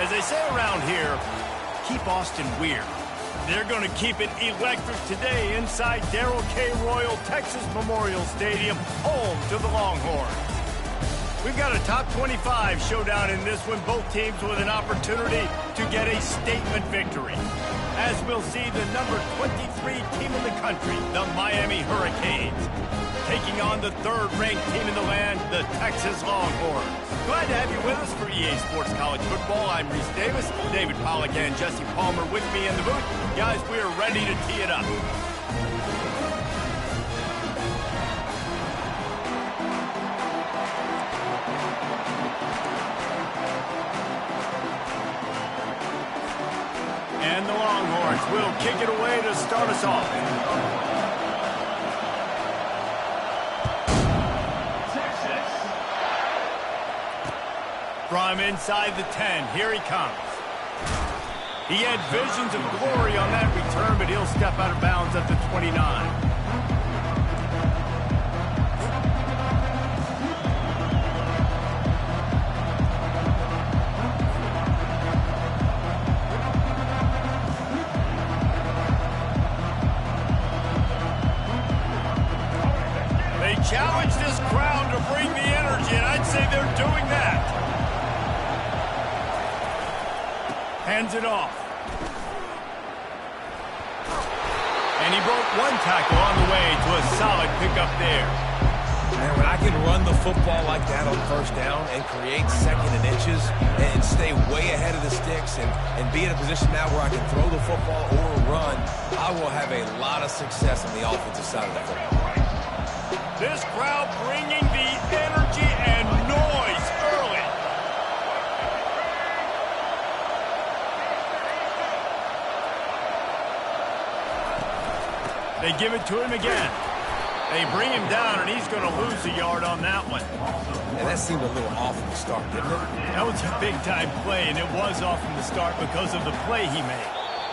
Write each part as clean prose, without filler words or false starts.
As they say around here, keep Austin weird. They're going to keep it electric today inside Darrell K. Royal Texas Memorial Stadium, home to the Longhorns. We've got a top 25 showdown in this one, both teams with an opportunity to get a statement victory. As we'll see the number 23 team in the country, the Miami Hurricanes, taking on the third-ranked team in the land, the Texas Longhorns. Glad to have you with us for EA Sports College Football. I'm Reese Davis, David Pollack and Jesse Palmer with me in the booth. Guys, we are ready to tee it up. And the Longhorns will kick it away to start us off. From inside the 10, here he comes. He had visions of glory on that return, but he'll step out of bounds at the 29. They challenge this crowd to bring the energy, and I'd say they're doing that. Hands it off. And he broke one tackle on the way to a solid pickup there. Man, when I can run the football like that on first down and create second and inches and stay way ahead of the sticks and be in a position now where I can throw the football or run, I will have a lot of success on the offensive side of the football. This crowd bringing the energy and noise early. They give it to him again. They bring him down, and he's going to lose a yard on that one. And that seemed a little off from the start, didn't it? That was a big-time play, and it was off from the start because of the play he made.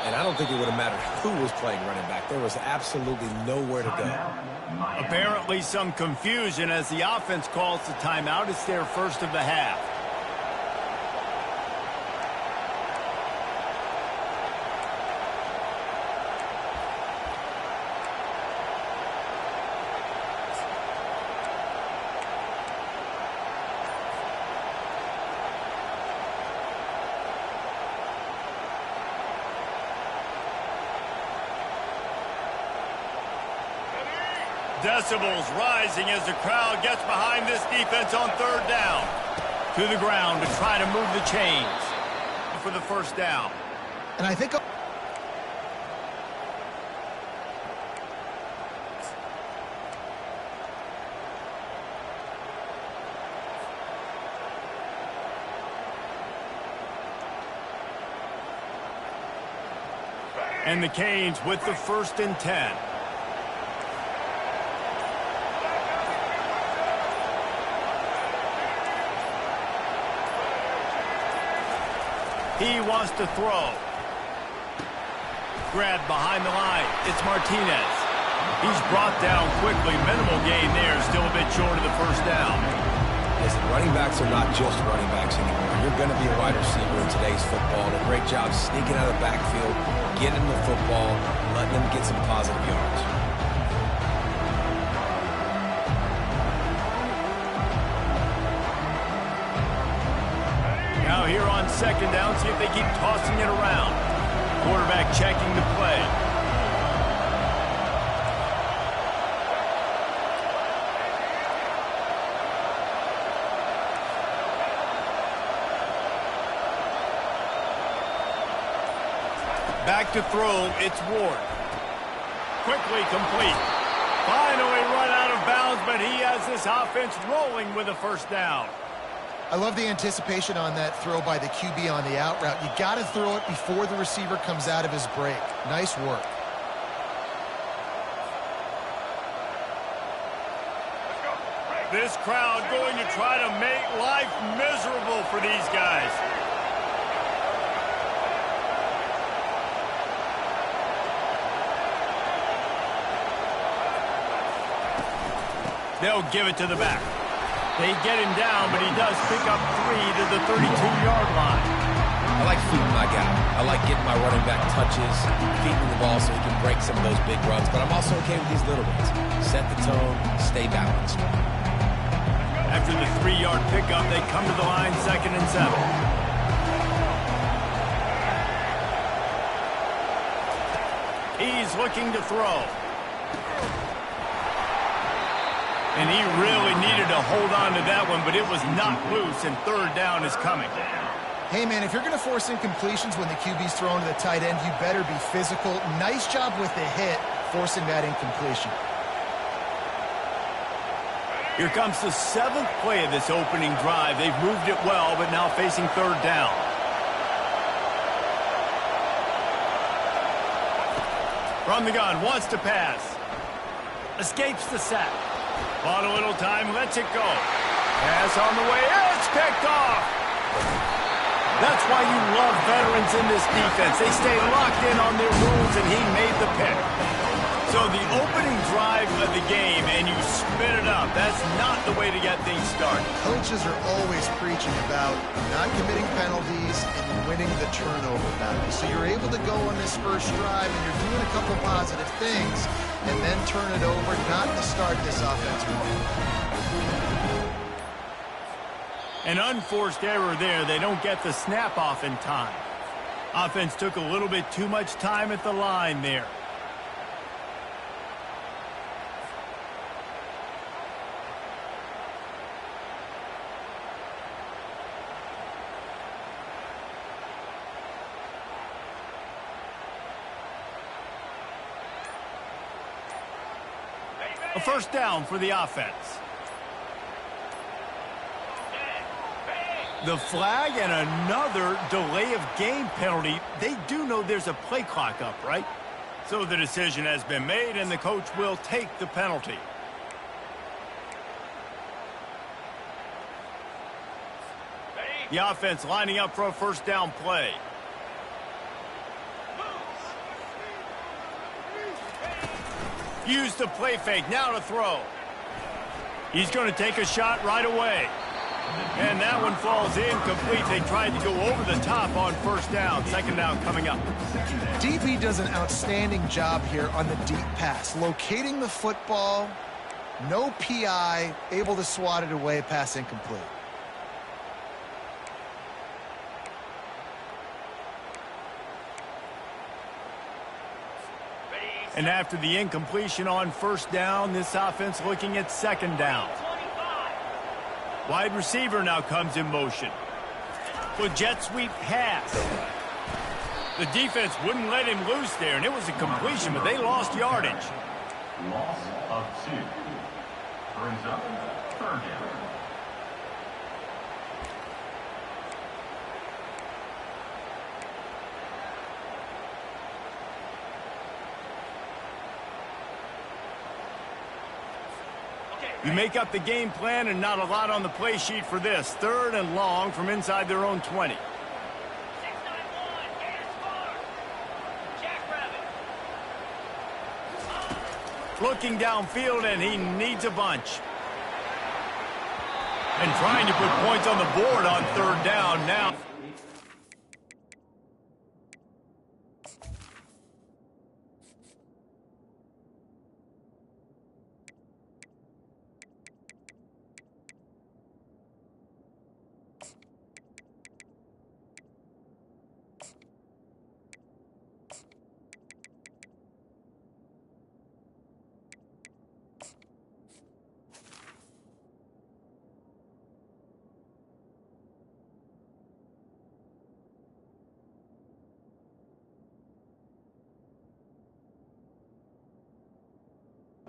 And I don't think it would have mattered who was playing running back. There was absolutely nowhere to go. Apparently some confusion as the offense calls the timeout. It's their first of the half. Decibels rising as the crowd gets behind this defense on third down. To the ground to try to move the chains for the first down. And I think... And the Canes with the 1st and 10. He wants to throw. Grabbed behind the line. It's Martinez. He's brought down quickly. Minimal gain there. Still a bit short of the first down. Listen, running backs are not just running backs anymore. You're going to be a wide receiver in today's football. And a great job sneaking out of the backfield, getting the football, letting them get some positive yards. Now here on second down, see if they keep tossing it around. Quarterback checking the play. Back to throw, it's Ward. Quickly complete. Finally run out of bounds, but he has this offense rolling with a first down. I love the anticipation on that throw by the QB on the out route. You got to throw it before the receiver comes out of his break. Nice work. This crowd going to try to make life miserable for these guys. They'll give it to the back. They get him down, but he does pick up 3 to the 32-yard line. I like feeding my guy. I like getting my running back touches, feeding the ball so he can break some of those big runs. But I'm also okay with these little ones. Set the tone, stay balanced. After the 3-yard pickup, they come to the line, 2nd and 7. He's looking to throw. And he really needed to hold on to that one, but it was not loose, and 3rd down is coming. Hey, man, if you're going to force incompletions when the QB's thrown to the tight end, you better be physical. Nice job with the hit, forcing that incompletion. Here comes the 7th play of this opening drive. They've moved it well, but now facing 3rd down. From the gun, wants to pass. Escapes the sack. Bought a little time, lets it go. Pass on the way, it's picked off. That's why you love veterans in this defense. They stay locked in on their moves, and he made the pick. So the opening drive of the game, and you spin it up. That's not the way to get things started. Coaches are always preaching about not committing penalties and winning the turnover battle. So you're able to go on this first drive, and you're doing a couple positive things, and then turn it over, not to start this offense wrong. An unforced error there. They don't get the snap off in time. Offense took a little bit too much time at the line there. A 1st down for the offense. The flag and another delay of game penalty. They do know there's a play clock up, right? So the decision has been made, and the coach will take the penalty. The offense lining up for a 1st down play. Use the play fake, now to throw. He's going to take a shot right away. And that one falls incomplete. They tried to go over the top on 1st down. 2nd down coming up. DB does an outstanding job here on the deep pass. Locating the football, no PI, able to swat it away, pass incomplete. And after the incompletion on 1st down, this offense looking at 2nd down. Wide receiver now comes in motion. With jet sweep pass. The defense wouldn't let him loose there, and it was a completion, but they lost yardage. Loss of 2. Brings up 3rd down. You make up the game plan, and not a lot on the play sheet for this. 3rd and long from inside their own 20. Looking downfield, and he needs a bunch. And trying to put points on the board on 3rd down now.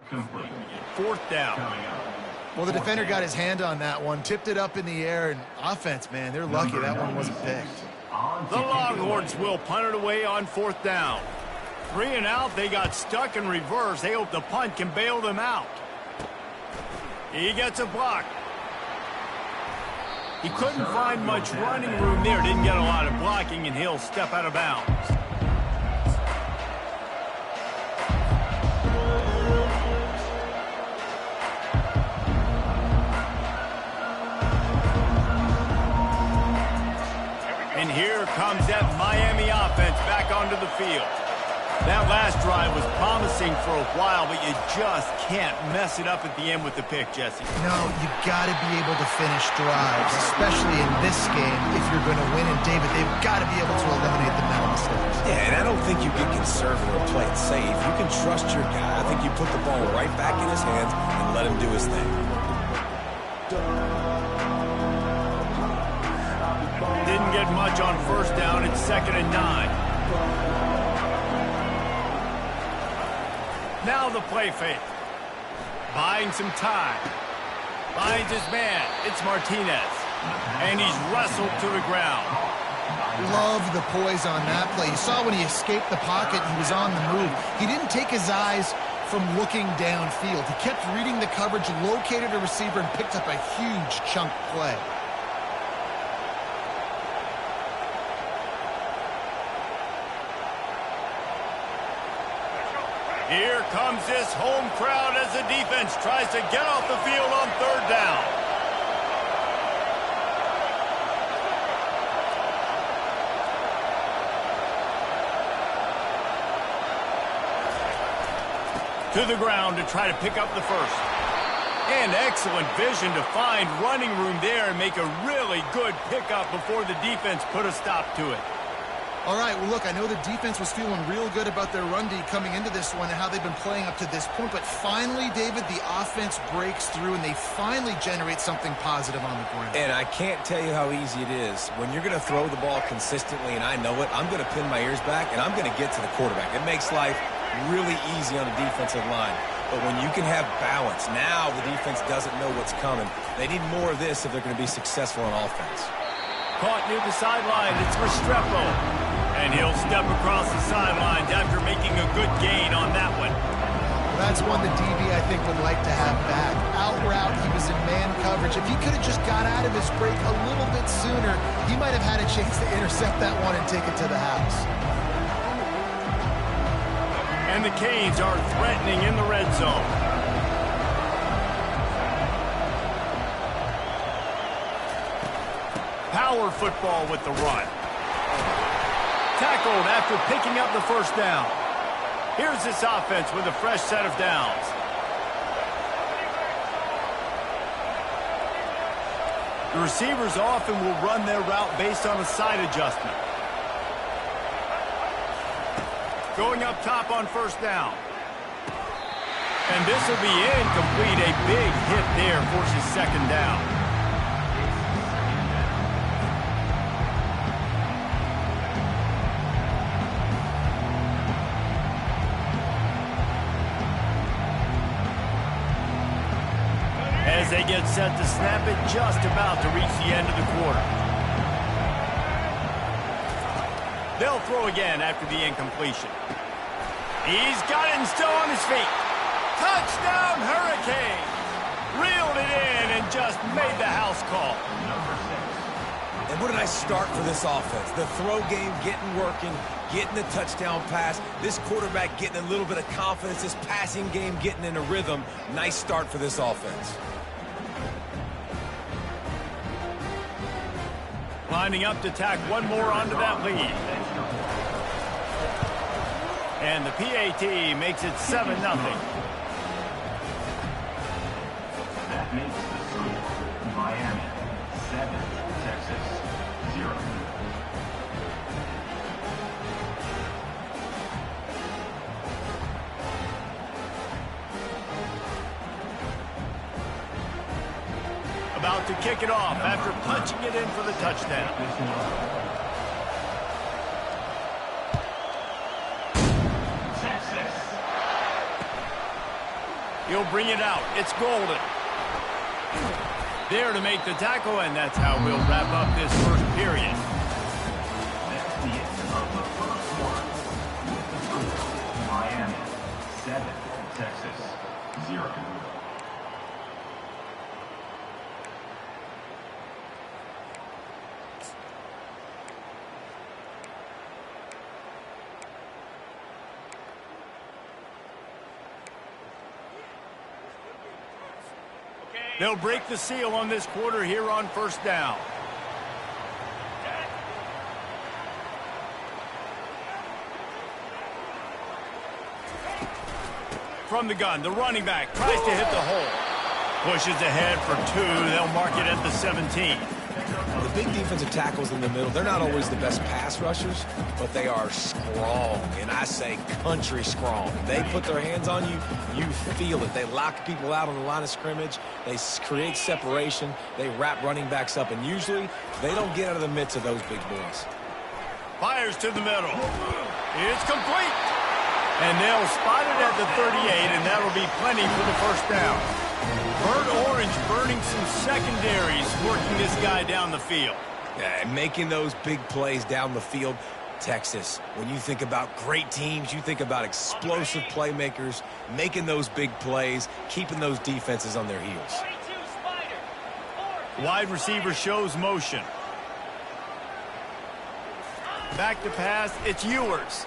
Complete. 4th down. Well, the defender got his hand on that one, tipped it up in the air, and offense, man, they're lucky that one wasn't picked. The Longhorns will punt it away on 4th down. 3 and out, they got stuck in reverse. They hope the punt can bail them out. He gets a block. He couldn't find much running room there. Didn't get a lot of blocking, and he'll step out of bounds. And here comes that Miami offense back onto the field. That last drive was promising for a while, but you just can't mess it up at the end with the pick, Jesse. No, you got to be able to finish drives, especially in this game if you're going to win. And, David, they've got to be able to eliminate the mental mistakes. Yeah, and I don't think you get conservative or play it safe. You can trust your guy. I think you put the ball right back in his hands and let him do his thing. Didn't get much on first down. It's 2nd and 9. Now the play fake. Buying some time. Finds his man. It's Martinez. And he's wrestled to the ground. Love the poise on that play. You saw when he escaped the pocket, he was on the move. He didn't take his eyes from looking downfield. He kept reading the coverage, located a receiver, and picked up a huge chunk play. Here comes this home crowd as the defense tries to get off the field on 3rd down. To the ground to try to pick up the first. And excellent vision to find running room there and make a really good pickup before the defense put a stop to it. All right, well, look, I know the defense was feeling real good about their run D coming into this one and how they've been playing up to this point. But finally, David, the offense breaks through and they finally generate something positive on the ground. And I can't tell you how easy it is. When you're going to throw the ball consistently, and I know it, I'm going to pin my ears back, and I'm going to get to the quarterback. It makes life really easy on the defensive line. But when you can have balance, now the defense doesn't know what's coming. They need more of this if they're going to be successful on offense. Caught near the sideline. It's Restrepo. And he'll step across the sidelines after making a good gain on that one. Well, that's one the DB, I think, would like to have back. Out route, he was in man coverage. If he could have just got out of his break a little bit sooner, he might have had a chance to intercept that one and take it to the house. And the Canes are threatening in the red zone. Power football with the run. Tackled after picking up the first down. Here's this offense with a fresh set of downs. The receivers often will run their route based on a side adjustment. Going up top on first down. And this will be incomplete. A big hit there forces 2nd down. As they get set to snap it, just about to reach the end of the quarter. They'll throw again after the incompletion. He's got it and still on his feet. Touchdown, Hurricane! Reeled it in and just made the house call. And what a nice start for this offense. The throw game getting working, getting the touchdown pass. This quarterback getting a little bit of confidence. This passing game getting in a rhythm. Nice start for this offense. Lining up to tack one more onto that lead. And the PAT makes it 7-0. That makes the score Miami 7, Texas 0. About to kick it off after punching it in for the touchdown. He'll bring it out. It's Golden. There to make the tackle, and that's how we'll wrap up this first period. That's the end of the first quarter. With the score, Miami 7, Texas 0. They'll break the seal on this quarter here on first down. from the gun. The running back tries to hit the hole. Pushes ahead for 2. They'll mark it at the 17. The big defensive tackles in the middle, they're not always the best pass rushers, but they are strong, and I say country strong. They put their hands on you, you feel it. They lock people out on the line of scrimmage. They create separation. They wrap running backs up, and usually they don't get out of the midst of those big boys. Fires to the middle. It's complete. And they'll spot it at the 38, and that'll be plenty for the first down. Burnt Orange burning some secondaries, working this guy down the field. Yeah, making those big plays down the field. Texas, when you think about great teams, you think about explosive playmakers, making those big plays, keeping those defenses on their heels. Wide receiver shows motion. Back to pass, it's Ewers.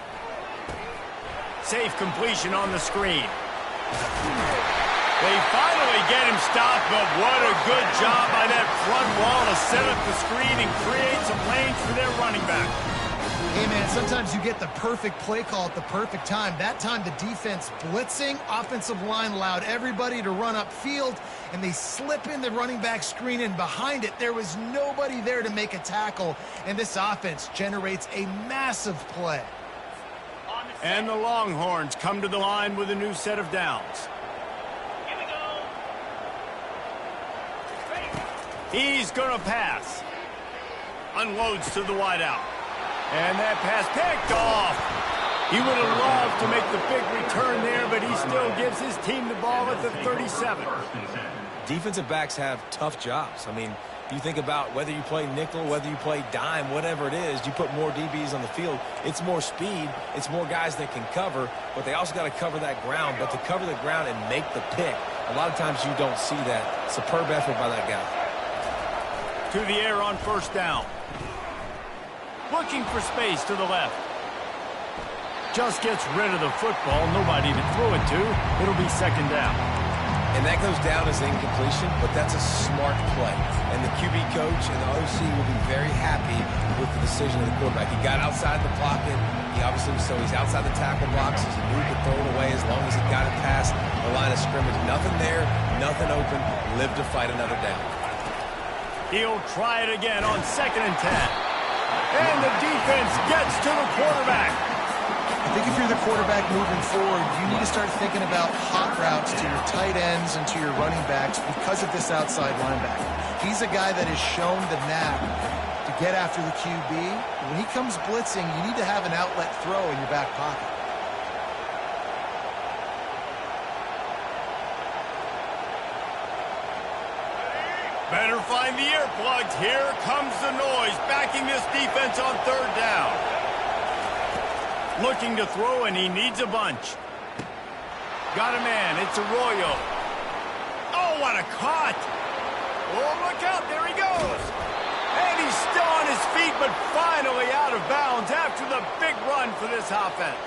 Safe completion on the screen. They finally get him stopped, but what a good job by that front wall to set up the screen and create some lanes for their running back. Hey, man, sometimes you get the perfect play call at the perfect time. That time the defense blitzing, offensive line allowed everybody to run upfield, and they slip in the running back screen, and behind it there was nobody there to make a tackle, and this offense generates a massive play. And the Longhorns come to the line with a new set of downs. He's going to pass. Unloads to the wideout. And that pass picked off. He would have loved to make the big return there, but he still gives his team the ball at the 37. Defensive backs have tough jobs. I mean, you think about whether you play nickel, whether you play dime, whatever it is, you put more DBs on the field. It's more speed. It's more guys that can cover, but they also got to cover that ground. But to cover the ground and make the pick, a lot of times you don't see that. Superb effort by that guy. To the air on first down. Looking for space to the left. Just gets rid of the football. Nobody to throw it to. It'll be second down. And that goes down as incompletion, but that's a smart play. And the QB coach and the OC will be very happy with the decision of the quarterback. He got outside the pocket. He's outside the tackle box. He knew he could throw it away as long as he got it past the line of scrimmage. Nothing there, nothing open. Live to fight another down. He'll try it again on 2nd and 10. And the defense gets to the quarterback. I think if you're the quarterback moving forward, you need to start thinking about hot routes to your tight ends and to your running backs because of this outside linebacker. He's a guy that has shown the knack to get after the QB. When he comes blitzing, you need to have an outlet throw in your back pocket. Better find the earplugs. Here comes the noise, backing this defense on 3rd down. Looking to throw, and he needs a bunch. Got a man. It's Arroyo. Oh, what a cut. Oh, look out. There he goes. And he's still on his feet, but finally out of bounds after the big run for this offense.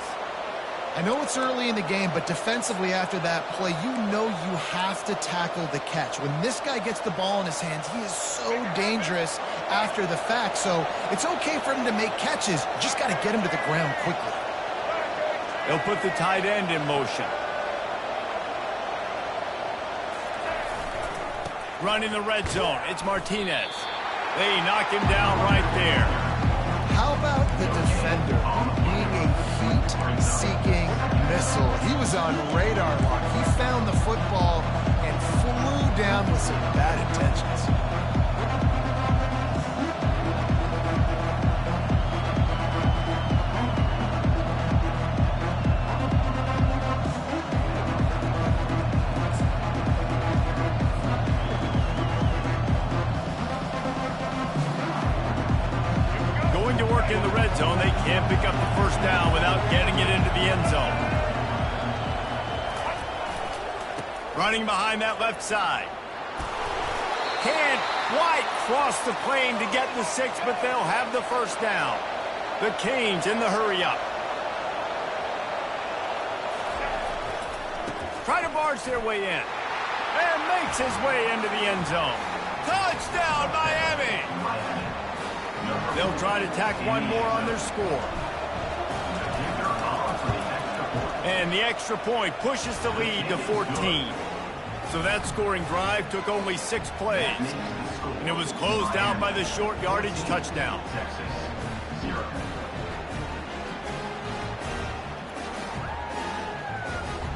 I know it's early in the game, but defensively after that play, you know you have to tackle the catch. When this guy gets the ball in his hands, he is so dangerous after the fact. So it's okay for him to make catches. You just got to get him to the ground quickly. They'll put the tight end in motion. Running the red zone. It's Martinez. They knock him down right there. How about the defender being a heat-seeking missile? He was on radar lock. He found the football and flew down with some bad intentions. In the red zone, they can't pick up the first down without getting it into the end zone. Running behind that left side. Can't quite cross the plane to get the 6, but they'll have the first down. The Canes in the hurry-up. Try to barge their way in. And makes his way into the end zone. Touchdown, Miami! They'll try to tack one more on their score. And the extra point pushes the lead to 14. So that scoring drive took only 6 plays. And it was closed out by the short yardage touchdown. Texas 0.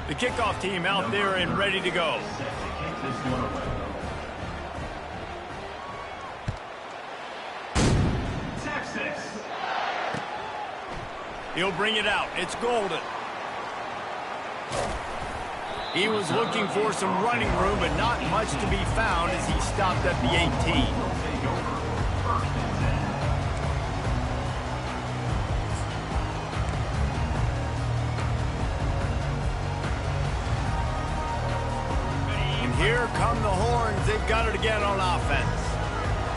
The kickoff team out there and ready to go. Set to kick this one away. Texas. He'll bring it out. It's Golden. He was looking for some running room, but not much to be found as he stopped at the 18. Take over. First and 10. And here come the Horns. They've got it again on offense.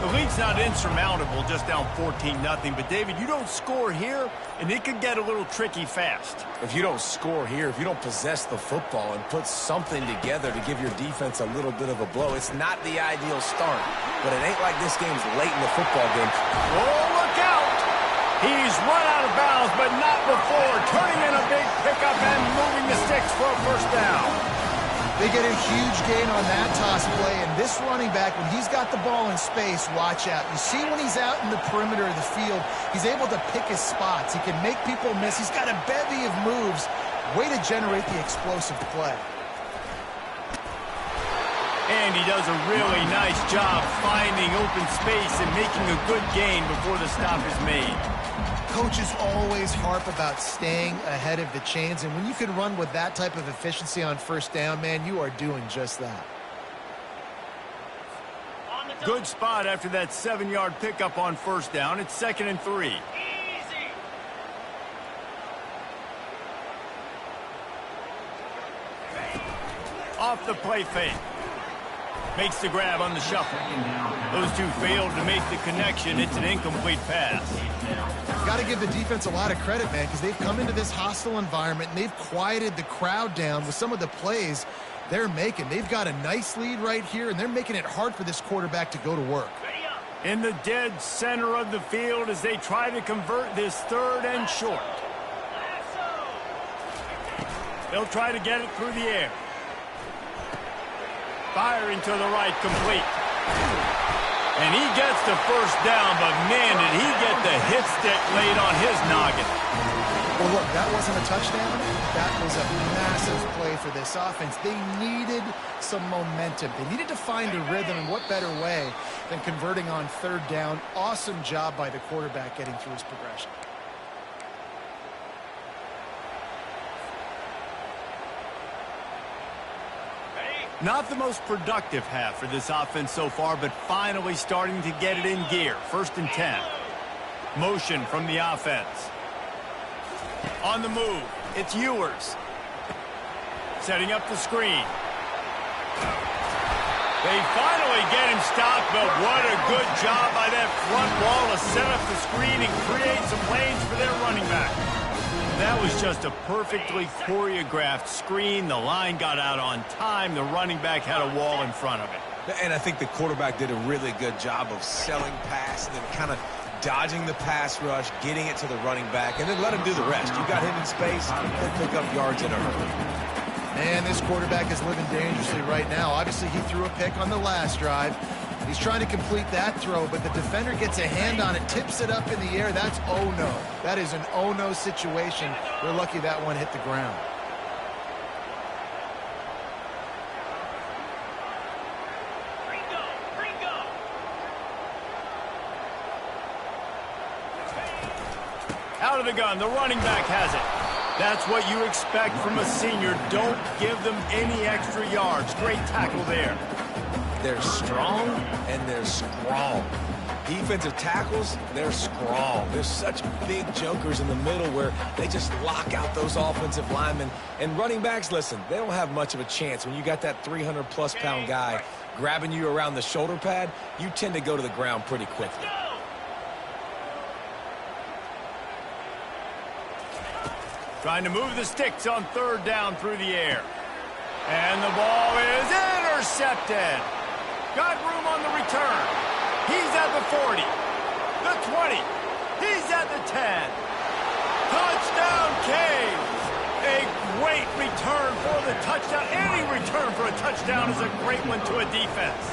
The lead's not insurmountable, just down 14-0. But, David, you don't score here, and it could get a little tricky fast. If you don't score here, if you don't possess the football and put something together to give your defense a little bit of a blow, it's not the ideal start. But it ain't like this game's late in the football game. Oh, look out! He's run out of bounds, but not before turning in a big pickup and moving the sticks for a first down. They get a huge gain on that toss play, and this running back, when he's got the ball in space, watch out. You see when he's out in the perimeter of the field, he's able to pick his spots. He can make people miss. He's got a bevy of moves. Way to generate the explosive play. And he does a really nice job finding open space and making a good gain before the stop is made. Coaches always harp about staying ahead of the chains, and when you can run with that type of efficiency on first down, man, you are doing just that. Good spot after that 7-yard pickup on first down. It's 2nd and 3. Off the play fake. Makes the grab on the shuffle. Those two failed to make the connection. It's an incomplete pass. Got to give the defense a lot of credit, man, because they've come into this hostile environment and they've quieted the crowd down with some of the plays they're making. They've got a nice lead right here, and they're making it hard for this quarterback to go to work. In the dead center of the field as they try to convert this 3rd and short. They'll try to get it through the air. Firing to the right, complete. And he gets the first down, but man, did he get the hit stick laid on his noggin. Well, look, that wasn't a touchdown. That was a massive play for this offense. They needed some momentum. They needed to find a rhythm, and what better way than converting on 3rd down. Awesome job by the quarterback getting through his progression. Not the most productive half for this offense so far, but finally starting to get it in gear. 1st and 10. Motion from the offense. On the move, it's Ewers. Setting up the screen. They finally get him stopped, but what a good job by that front wall to set up the screen and create some lanes for their running back. That was just a perfectly choreographed screen. The line got out on time. The running back had a wall in front of it. And I think the quarterback did a really good job of selling pass and then kind of dodging the pass rush, getting it to the running back, and then let him do the rest. You got him in space, he'll pick up yards in a hurry. And this quarterback is living dangerously right now. Obviously, he threw a pick on the last drive. He's trying to complete that throw, but the defender gets a hand on it, tips it up in the air. That's oh-no. That is an oh-no situation. We're lucky that one hit the ground. Out of the gun, the running back has it. That's what you expect from a senior. Don't give them any extra yards. Great tackle there. They're strong and they're strong. Defensive tackles, they're strong. There's such big jokers in the middle where they just lock out those offensive linemen. And running backs, listen, they don't have much of a chance. When you got that 300-plus pound guy grabbing you around the shoulder pad, you tend to go to the ground pretty quickly. Trying to move the sticks on 3rd down through the air. And the ball is intercepted. Got room on the return. He's at the 40, the 20. He's at the 10. Touchdown, Canes. A great return for the touchdown. Any return for a touchdown is a great one to a defense.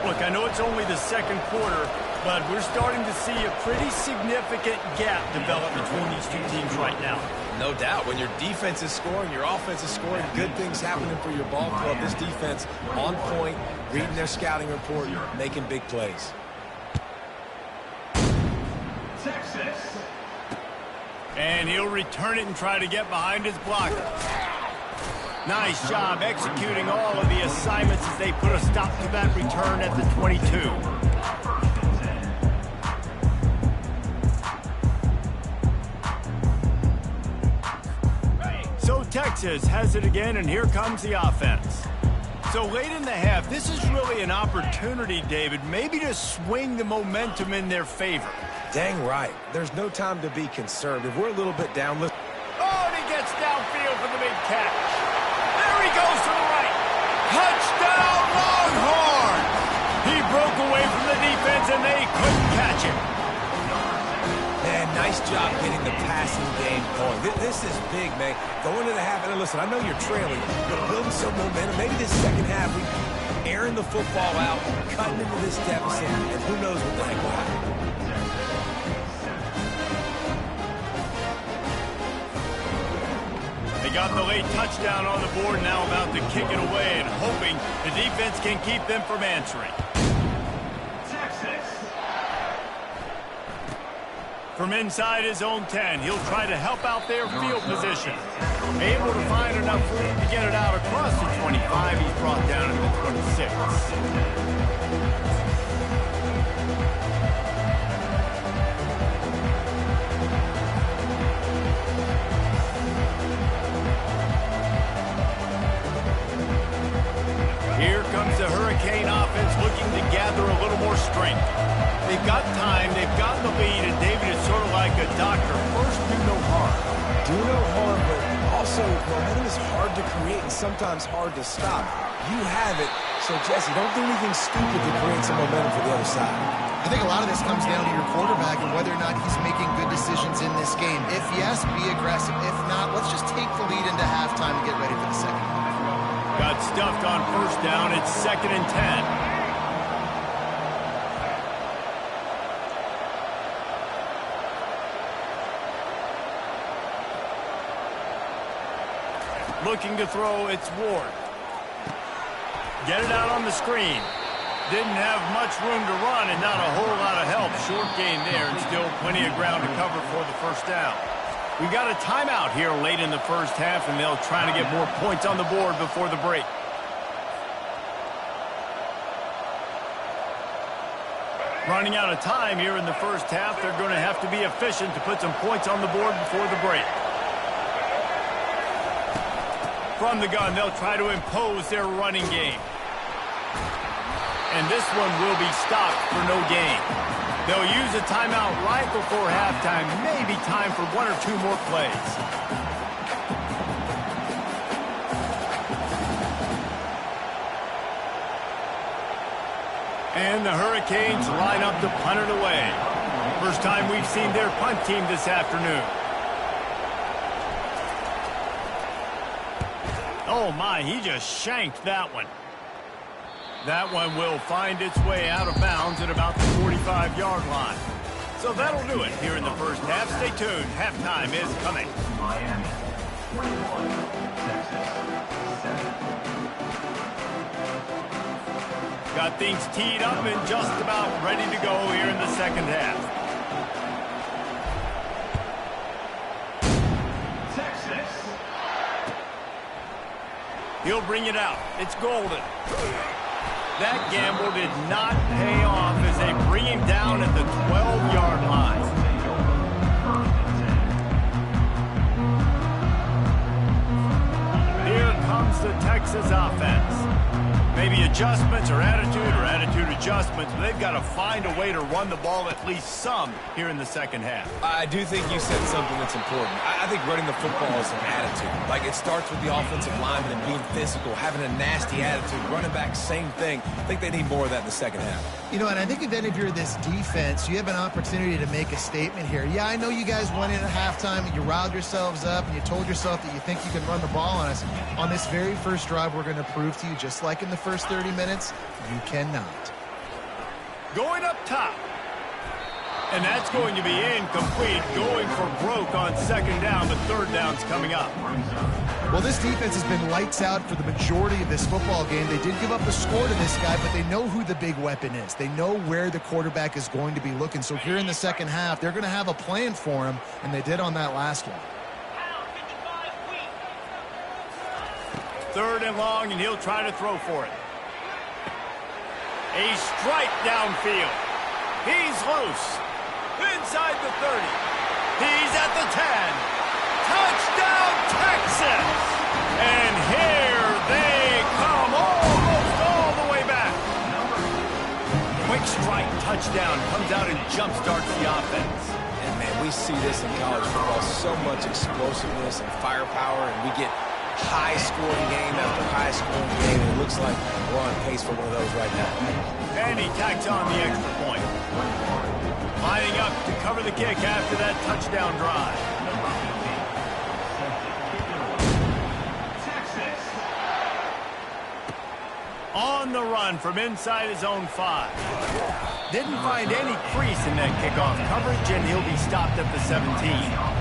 Look, I know it's only the second quarter, but we're starting to see a pretty significant gap develop between these two teams right now. No doubt. When your defense is scoring, your offense is scoring, good things happening for your ball club. This defense on point, reading their scouting report, making big plays. Texas. And he'll return it and try to get behind his blocker. Nice job executing all of the assignments as they put a stop to that return at the 22. So Texas has it again, and here comes the offense. So late in the half, this is really an opportunity, David, maybe to swing the momentum in their favor. Dang right. There's no time to be conservative. We're a little bit down. Oh, and he gets downfield for the big catch. There he goes to the right. Touchdown, Longhorn! He broke away from the defense, and they couldn't catch him. Man, nice job getting the passing game going. This is big, man. Going into the half, and listen, I know you're trailing, but building some momentum. Maybe this second half, we airing the football out, cutting into this deficit, and who knows what the heck will happen. They got the late touchdown on the board, now about to kick it away and hoping the defense can keep them from answering. Texas. From inside his own 10, he'll try to help out their field position. Able to find enough room to get it out across the 25. He's brought down at the 26. Here comes the Hurricane offense looking to gather a little more strength. They've got time, they've got the lead, and David is sort of like a doctor. First, do no harm. Do no harm, but also momentum is hard to create and sometimes hard to stop. You have it, so Jesse, don't do anything stupid to create some momentum for the other side. I think a lot of this comes down to your quarterback and whether or not he's making good decisions in this game. If yes, be aggressive. If not, let's just take the lead into halftime and get ready for the second half. Got stuffed on first down. It's 2nd and 10. Looking to throw, it's Ward. Get it out on the screen. Didn't have much room to run and not a whole lot of help. Short gain there and still plenty of ground to cover for the first down. We've got a timeout here late in the first half, and they'll try to get more points on the board before the break. Running out of time here in the first half. They're going to have to be efficient to put some points on the board before the break. From the gun, they'll try to impose their running game. And this one will be stopped for no gain. They'll use a timeout right before halftime. Maybe time for 1 or 2 more plays. And the Hurricanes line up to punt it away. First time we've seen their punt team this afternoon. Oh my, he just shanked that one. That one will find its way out of bounds at about the 45-yard line. So that'll do it here in the first half. Stay tuned. Halftime is coming. Miami. 21. Texas. 7. Got things teed up and just about ready to go here in the second half. Texas. He'll bring it out. It's Golden. That gamble did not pay off as they bring him down at the 12-yard line. Here comes the Texas offense. Maybe adjustments or attitude adjustments, but they've got to find a way to run the ball at least some here in the second half. I do think you said something that's important. I think running the football is an attitude. Like, it starts with the offensive lineman and being physical, having a nasty attitude. Running back, same thing. I think they need more of that in the second half. You know, and I think if you're this defense, you have an opportunity to make a statement here. Yeah, I know you guys went in at halftime and you riled yourselves up and you told yourself that you think you can run the ball on us. On this very first drive, we're going to prove to you, just like in the first 30 minutes, you cannot. Going up top. And that's going to be incomplete. Going for broke on second down, but third down's coming up. Well, this defense has been lights out for the majority of this football game. They did give up a score to this guy, but they know who the big weapon is. They know where the quarterback is going to be looking. So here in the second half, they're going to have a plan for him, and they did on that last one. Third and long, and he'll try to throw for it. A strike downfield. He's loose. Inside the 30. He's at the 10. Touchdown, Texas! And here they come, almost all the way back. Quick strike touchdown comes out and jumpstarts the offense. And, man, we see this in college football. So much explosiveness and firepower, and we get high-scoring game after high-scoring game. And it looks like we're on pace for one of those right now. And he tacks on the extra point. Lining up to cover the kick after that touchdown drive. Texas. On the run from inside his own 5. Didn't find any crease in that kickoff coverage, and he'll be stopped at the 17.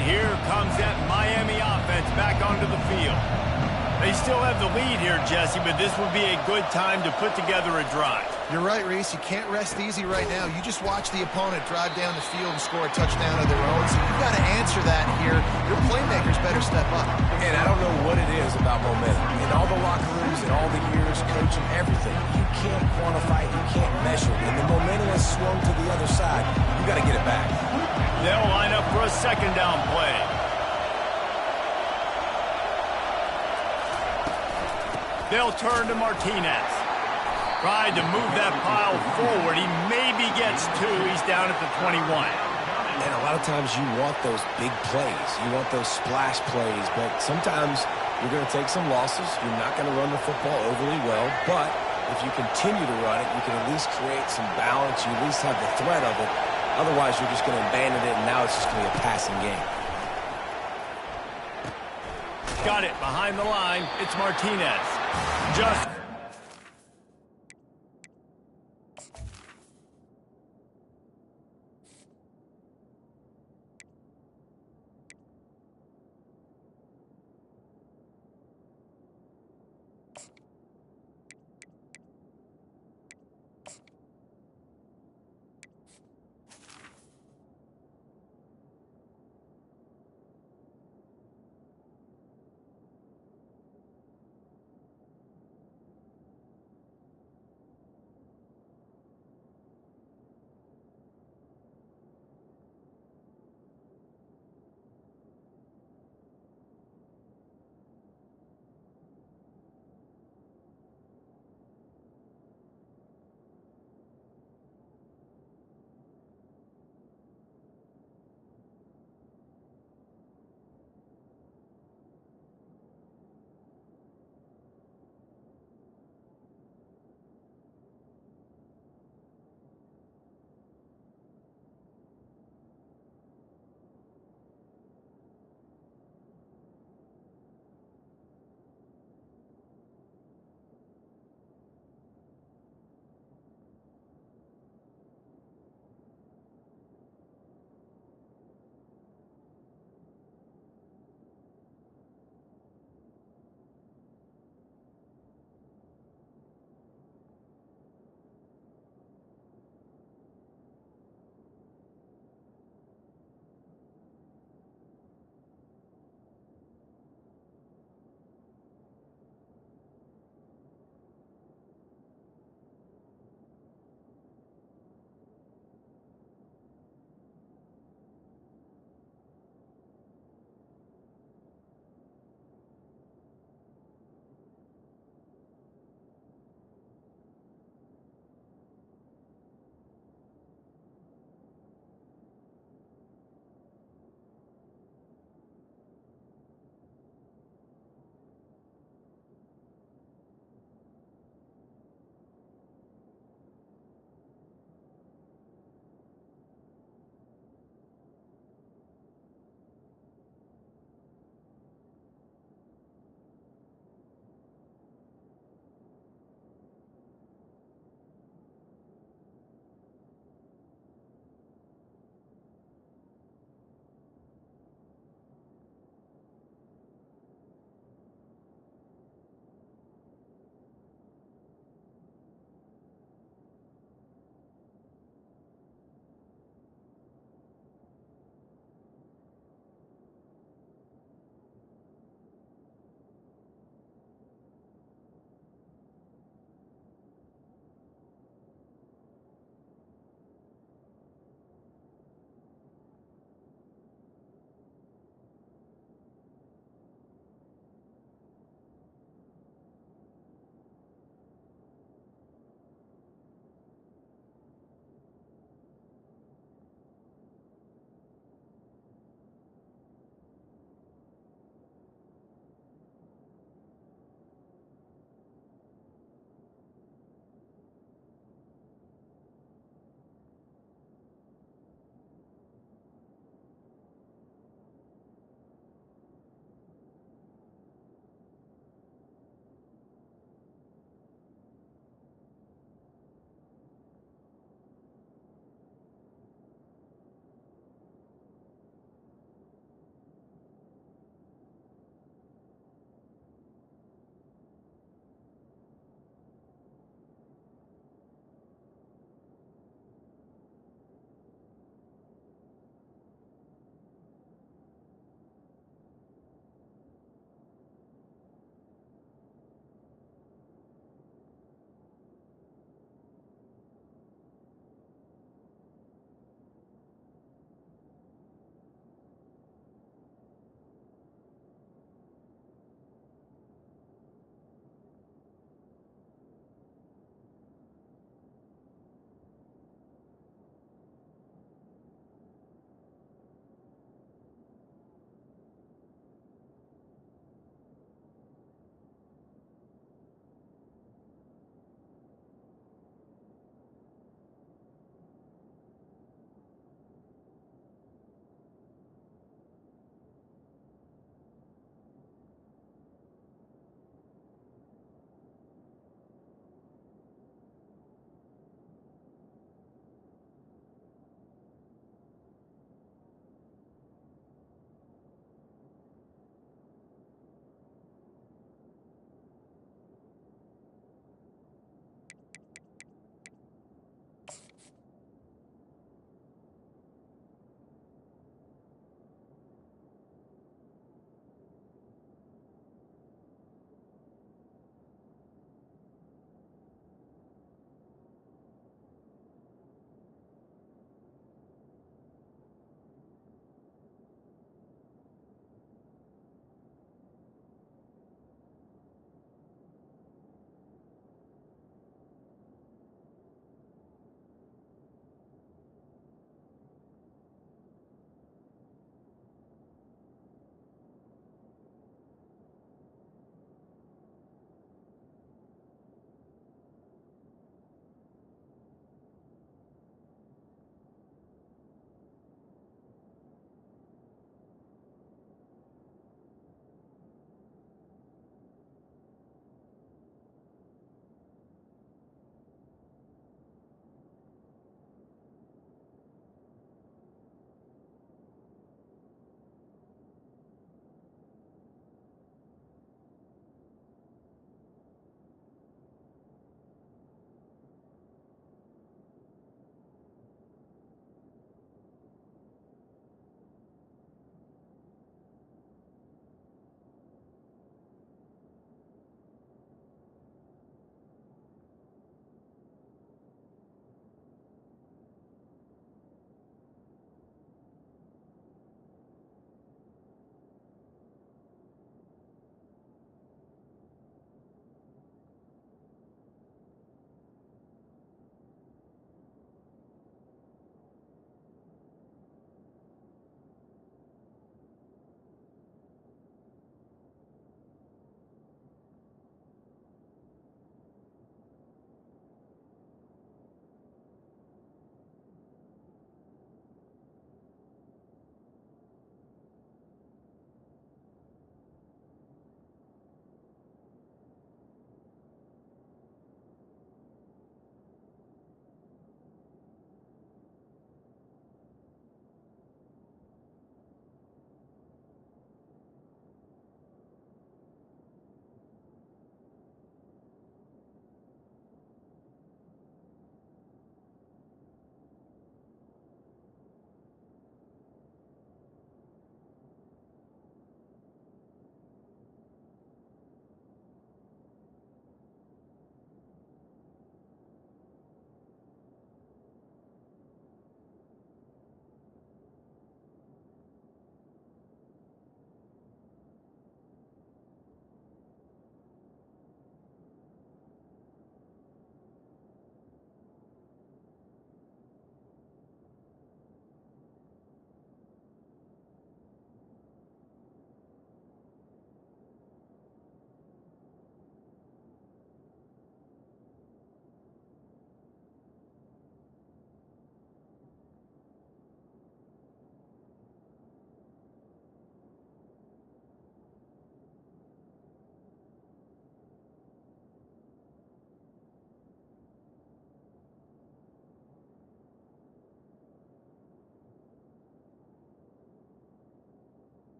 Here comes that Miami offense back onto the field. They still have the lead here, Jesse, but this would be a good time to put together a drive. You're right, Reese. You can't rest easy right now. You just watch the opponent drive down the field and score a touchdown of their own. So you've got to answer that here. Your playmakers better step up. And I don't know what it is about momentum. In all the locker rooms, in all the years, coaching, everything, you can't quantify it, you can't measure it. And the momentum has swung to the other side. You got to get it back. They'll line up for a second down play. They'll turn to Martinez. Tried to move that pile forward. He maybe gets 2. He's down at the 21. And a lot of times you want those big plays. You want those splash plays. But sometimes you're going to take some losses. You're not going to run the football overly well. But if you continue to run it, you can at least create some balance. You at least have the threat of it. Otherwise, you're just going to abandon it, and now it's just going to be a passing game. Got it behind the line. It's Martinez. Just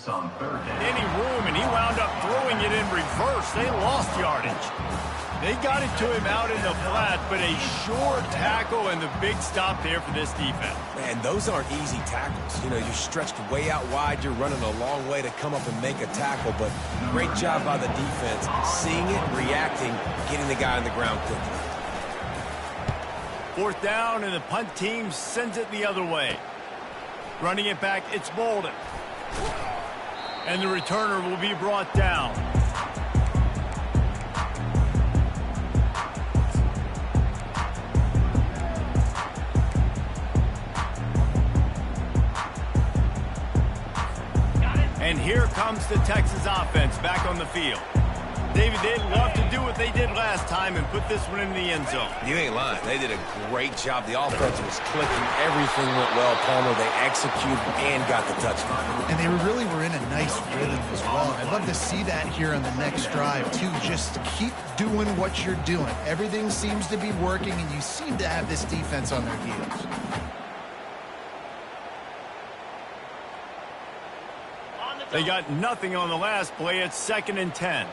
It's on third down. Any room, and he wound up throwing it in reverse. They lost yardage. They got it to him out in the flat, but a short tackle and the big stop there for this defense. Man, those aren't easy tackles. You know, you're stretched way out wide. You're running a long way to come up and make a tackle, but great job by the defense. Seeing it, reacting, getting the guy on the ground quickly. Fourth down, and the punt team sends it the other way. Running it back, it's Bolden. And the returner will be brought down. And here comes the Texas offense back on the field. David, they'd love to do what they did last time and put this one in the end zone. You ain't lying. They did a great job. The offense was clicking. Everything went well, Palmer. They executed and got the touchdown. And they really were in a nice rhythm as well. I'd love to see that here on the next drive, too. Just keep doing what you're doing. Everything seems to be working, and you seem to have this defense on their heels. They got nothing on the last play. It's 2nd and 10.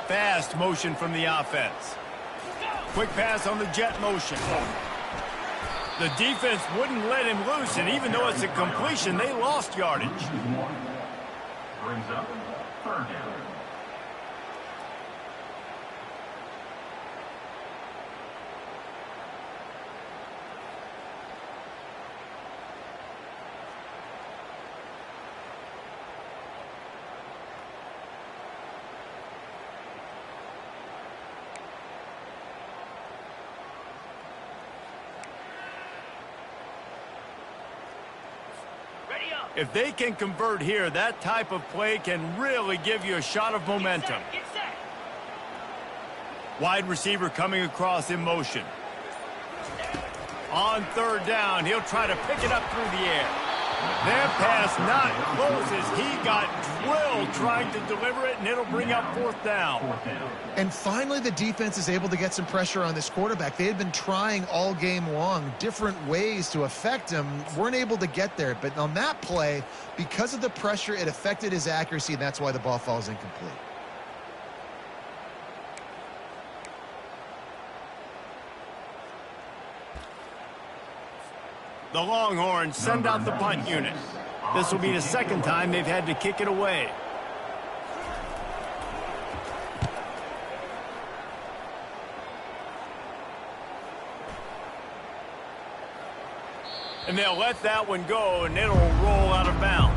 Fast motion from the offense. Quick pass on the jet motion. The defense wouldn't let him loose, and even though it's a completion, they lost yardage. Brings up third down. If they can convert here, that type of play can really give you a shot of momentum. Wide receiver coming across in motion. On third down, he'll try to pick it up through the air. That pass not close as he got drilled trying to deliver it, and it'll bring up fourth down. And finally, the defense is able to get some pressure on this quarterback. They had been trying all game long different ways to affect him, weren't able to get there. But on that play, because of the pressure, it affected his accuracy, and that's why the ball falls incomplete. The Longhorns send out the punt unit. This will be the second time they've had to kick it away. And they'll let that one go, and it'll roll out of bounds.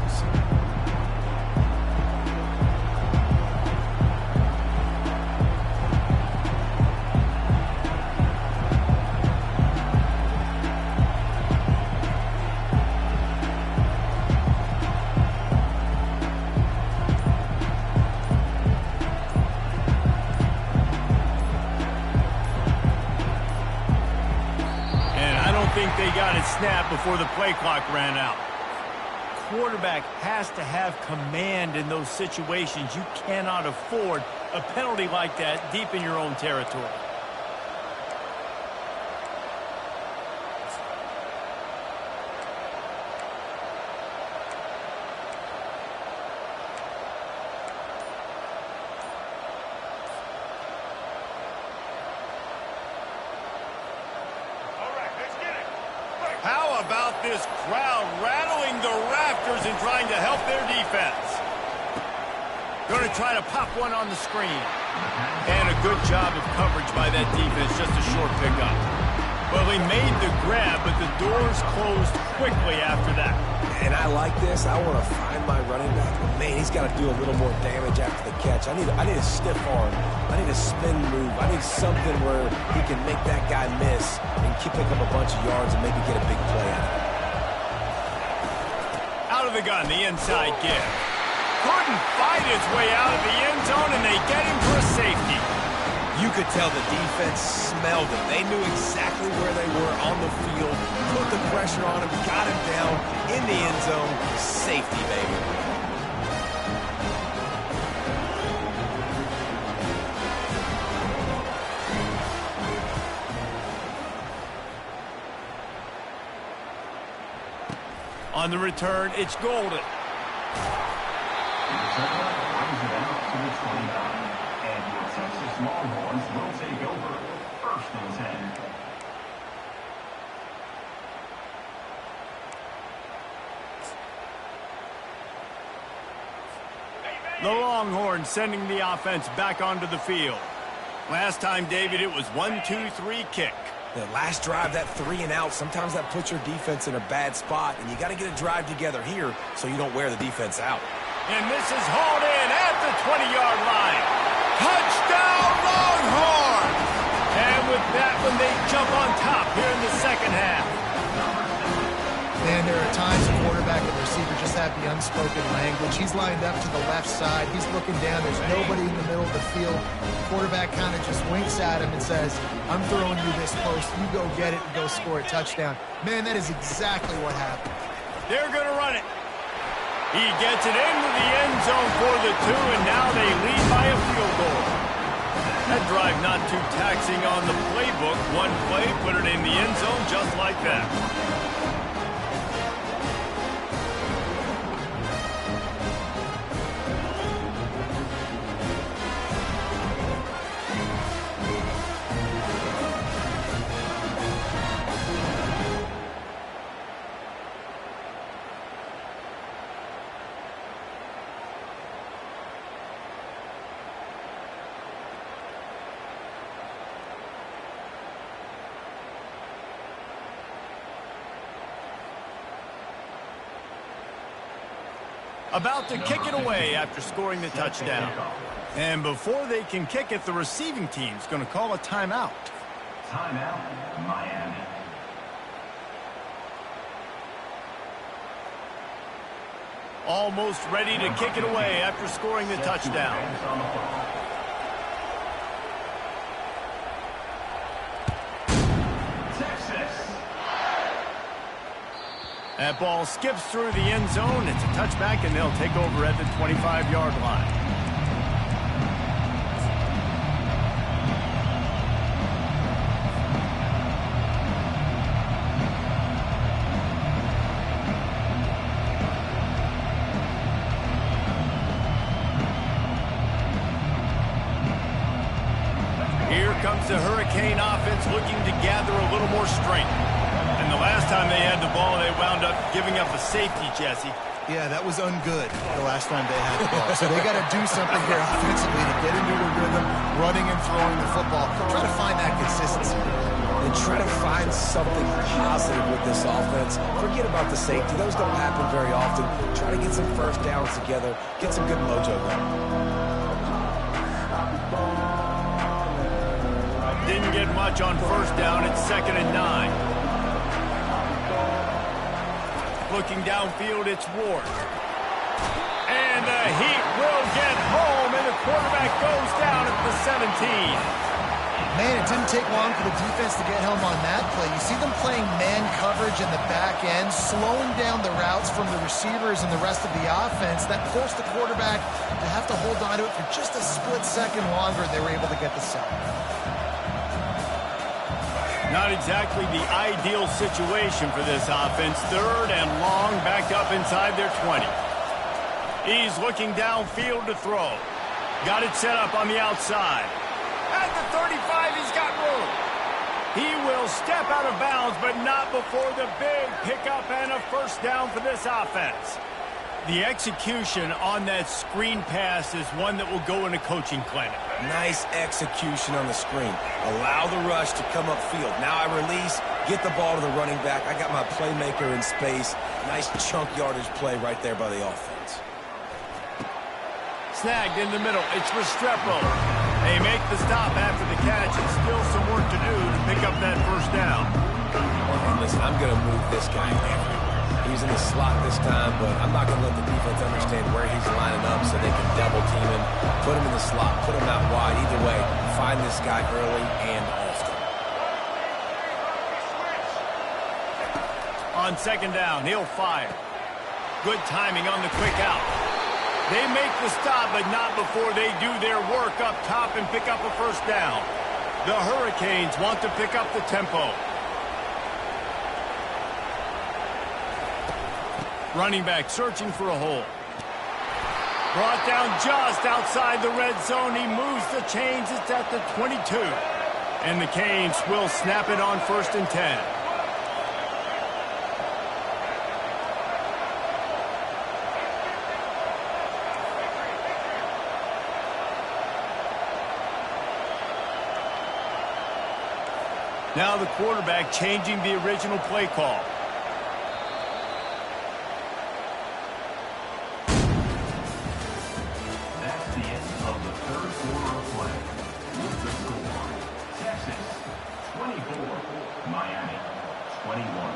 They got it snapped before the play clock ran out. Quarterback has to have command in those situations. You cannot afford a penalty like that deep in your own territory. How about this crowd rattling the rafters and trying to help their defense? Going to try to pop one on the screen. And a good job of coverage by that defense, just a short pickup. Well, he made the grab, but the doors closed quickly after that. And I like this. I want to find my running back. But man, he's got to do a little more damage after the catch. I need a stiff arm. I need a spin move. I need something where he can make that guy miss and pick up a bunch of yards and maybe get a big play out of it. Out of the gun, the inside give. Couldn't fight his way out of the end zone, and they get him for a safety. You could tell the defense smelled it. They knew exactly where they were on the field, put the pressure on him, got him down in the end zone. Safety, baby. On the return, it's Golden. The center brings it out to the 29. And your Texas Longhorns will take over 1st and 10. The Longhorns sending the offense back onto the field. Last time, David, it was 1-2-3 kick. The last drive, that 3 and out, sometimes that puts your defense in a bad spot, and you got to get a drive together here so you don't wear the defense out. And this is hauled in at the 20-yard line. Touchdown, Longhorns! And with that one, they jump on top here in the second half. Man, there are times a quarterback and receiver just have the unspoken language. He's lined up to the left side. He's looking down. There's nobody in the middle of the field. The quarterback kind of just winks at him and says, I'm throwing you this post. You go get it and go score a touchdown. Man, that is exactly what happened. They're going to run it. He gets it into the end zone for the 2, and now they lead by a field goal. That drive not too taxing on the playbook. One play, put it in the end zone just like that. About to kick it away after scoring the touchdown. And before they can kick it, the receiving team's going to call a timeout. Timeout, Miami. Almost ready to kick it away after scoring the touchdown. That ball skips through the end zone. It's a touchback, and they'll take over at the 25-yard line. Here comes the Hurricane offense looking to gather a little more strength. And the last time they had the ball, they wound up giving up a safety, Jesse. Yeah, that was ungood the last time they had the ball. So they got to do something here offensively to get into a rhythm, running and throwing the football. Try to find that consistency. And try to find something positive with this offense. Forget about the safety. Those don't happen very often. Try to get some first downs together. Get some good mojo going. Didn't get much on first down. It's 2nd and 9. Looking downfield, it's Ward. And the Heat will get home, and the quarterback goes down at the 17. Man, it didn't take long for the defense to get home on that play. You see them playing man coverage in the back end, slowing down the routes from the receivers and the rest of the offense. That forced the quarterback to have to hold on to it for just a split second longer, and they were able to get the sack. Not exactly the ideal situation for this offense. 3rd and long, backed up inside their 20. He's looking downfield to throw. Got it set up on the outside. At the 35, he's got room. He will step out of bounds, but not before the big pickup and a first down for this offense. The execution on that screen pass is one that will go in a coaching clinic. Nice execution on the screen. Allow the rush to come upfield. Now I release, get the ball to the running back. I got my playmaker in space. Nice chunk yardage play right there by the offense. Snagged in the middle. It's Restrepo. They make the stop after the catch, and still some work to do to pick up that first down. And listen, I'm going to move this guy everywhere. He's in the slot this time, but I'm not going to let the defense understand where he's lining up so they can double team him, put him in the slot, put him out wide. Either way, find this guy early and often. On 2nd down, he'll fire. Good timing on the quick out. They make the stop, but not before they do their work up top and pick up a first down. The Hurricanes want to pick up the tempo. Running back searching for a hole. Brought down just outside the red zone. He moves the chains. It's at the 22. And the Canes will snap it on 1st and 10. Now the quarterback changing the original play call. That's the end of the third quarter of play. With the score, Texas 24, Miami 21.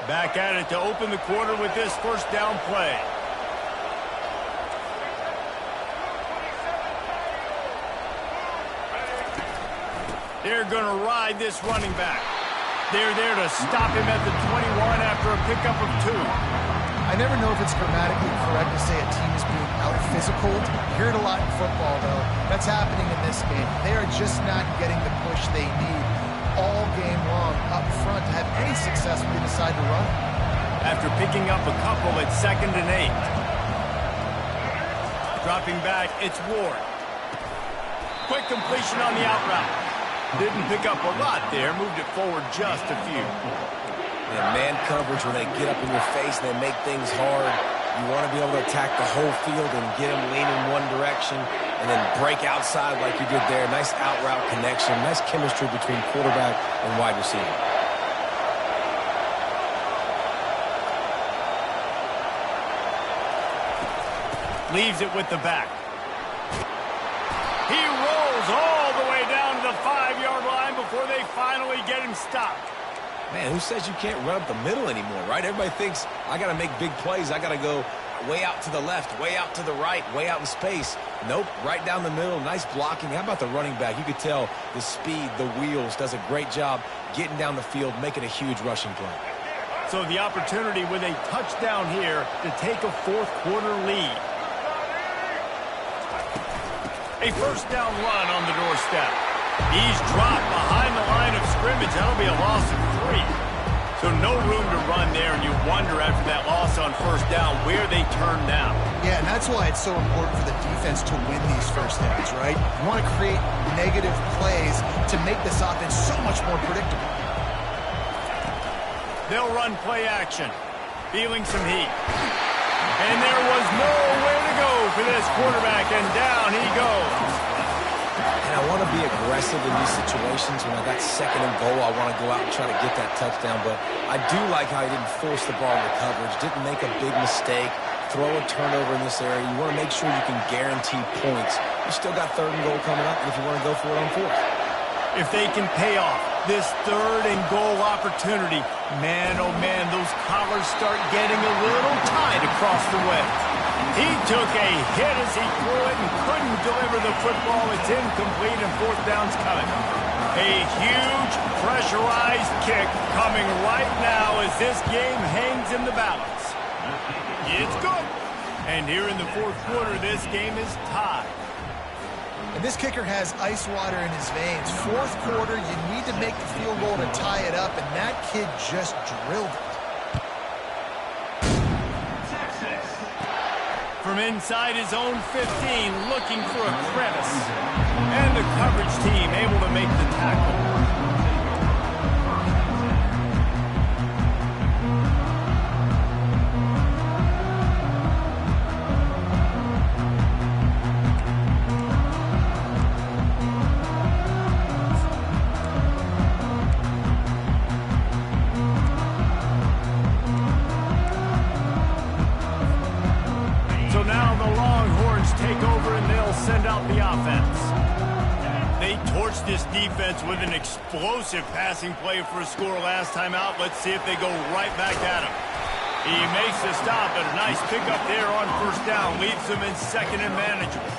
Back at it to open the quarter with this first down play. They're going to ride this running back. They're there to stop him at the 21 after a pickup of 2. I never know if it's grammatically correct to say a team is being out-physicaled. You hear it a lot in football, though. That's happening in this game. They are just not getting the push they need all game long up front to have any success when they decide to run. After picking up a couple at 2nd and 8. Dropping back, it's Ward. Quick completion on the out route. Didn't pick up a lot there, moved it forward just a few. And man coverage, when they get up in your face and they make things hard, you want to be able to attack the whole field and get them leaning one direction and then break outside like you did there. Nice out route connection, nice chemistry between quarterback and wide receiver. Leaves it with the back. He rolls all the way down to the 5-yard line before they finally get him stopped. Man, who says you can't run up the middle anymore, right? Everybody thinks, I got to make big plays. I got to go way out to the left, way out to the right, way out in space. Nope, right down the middle. Nice blocking. How about the running back? You could tell the speed, the wheels, does a great job getting down the field, making a huge rushing play. So the opportunity with a touchdown here to take a fourth-quarter lead. A first down run on the doorstep. He's dropped behind the line of scrimmage. That'll be a loss of 3. So no room to run there, and you wonder after that loss on first down where they turn now. Yeah, and that's why it's so important for the defense to win these first downs, right? You want to create negative plays to make this offense so much more predictable. They'll run play action. Feeling some heat. And there was nowhere to go for this quarterback, and down he goes. And I want to be aggressive in these situations. When I got 2nd and goal, I want to go out and try to get that touchdown. But I do like how he didn't force the ball into coverage, didn't make a big mistake, throw a turnover in this area. You want to make sure you can guarantee points. You still got 3rd and goal coming up, and if you want to go for it on 4th. If they can pay off this 3rd and goal opportunity, man, oh man, those collars start getting a little tight across the way. He took a hit as he threw it and couldn't deliver the football. It's incomplete and 4th down's coming. A huge pressurized kick coming right now as this game hangs in the balance. It's good. And here in the 4th quarter, this game is tied. And this kicker has ice water in his veins. 4th quarter, you need to make the field goal to tie it up, and that kid just drilled it. From inside his own 15, looking for a crevice. And the coverage team able to make the tackle. Send out the offense. They torched this defense with an explosive passing play for a score last time out. Let's see if they go right back at him. He makes the stop, but a nice pickup there on first down. Leaves them in 2nd and manageable.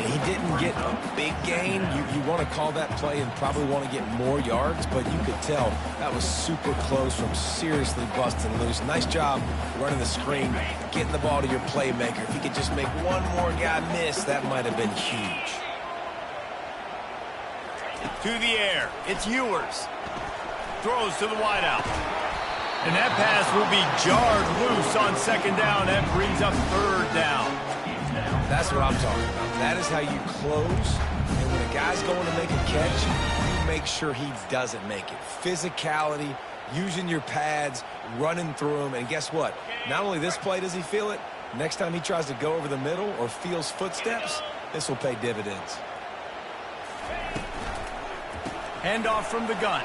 He didn't get a big gain. You want to call that play and probably want to get more yards, but you could tell that was super close from seriously busting loose. Nice job running the screen, getting the ball to your playmaker. If he could just make one more guy miss, that might have been huge. To the air, it's Ewers. Throws to the wideout. And that pass will be jarred loose on second down. That brings up third down. That's what I'm talking about. That is how you close. And when a guy's going to make a catch, you make sure he doesn't make it. Physicality, using your pads, running through them. And guess what? Not only this play does he feel it, next time he tries to go over the middle or feels footsteps, this will pay dividends. Handoff from the gun.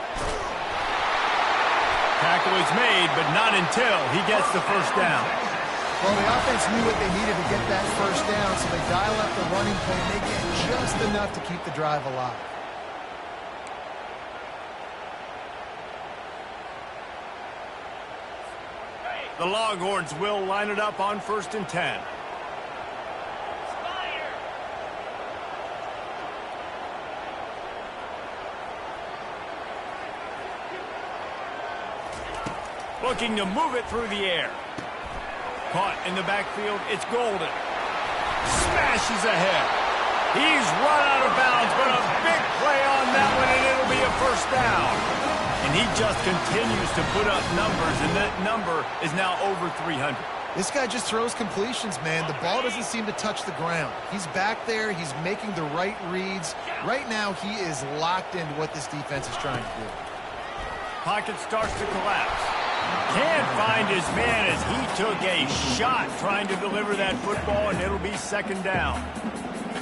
Tackle is made, but not until he gets the first down. Well, the offense knew what they needed to get that first down, so they dial up the running play, and they get just enough to keep the drive alive. The Longhorns will line it up on 1st and 10. Looking to move it through the air. Caught in the backfield, it's Golden. Smashes ahead. He's run out of bounds, but a big play on that one, and it'll be a first down. And he just continues to put up numbers, and that number is now over 300. This guy just throws completions, man. The ball doesn't seem to touch the ground. He's back there. He's making the right reads. Right now, he is locked into what this defense is trying to do. Pocket starts to collapse. Can't find his man as he took a shot trying to deliver that football, and it'll be second down.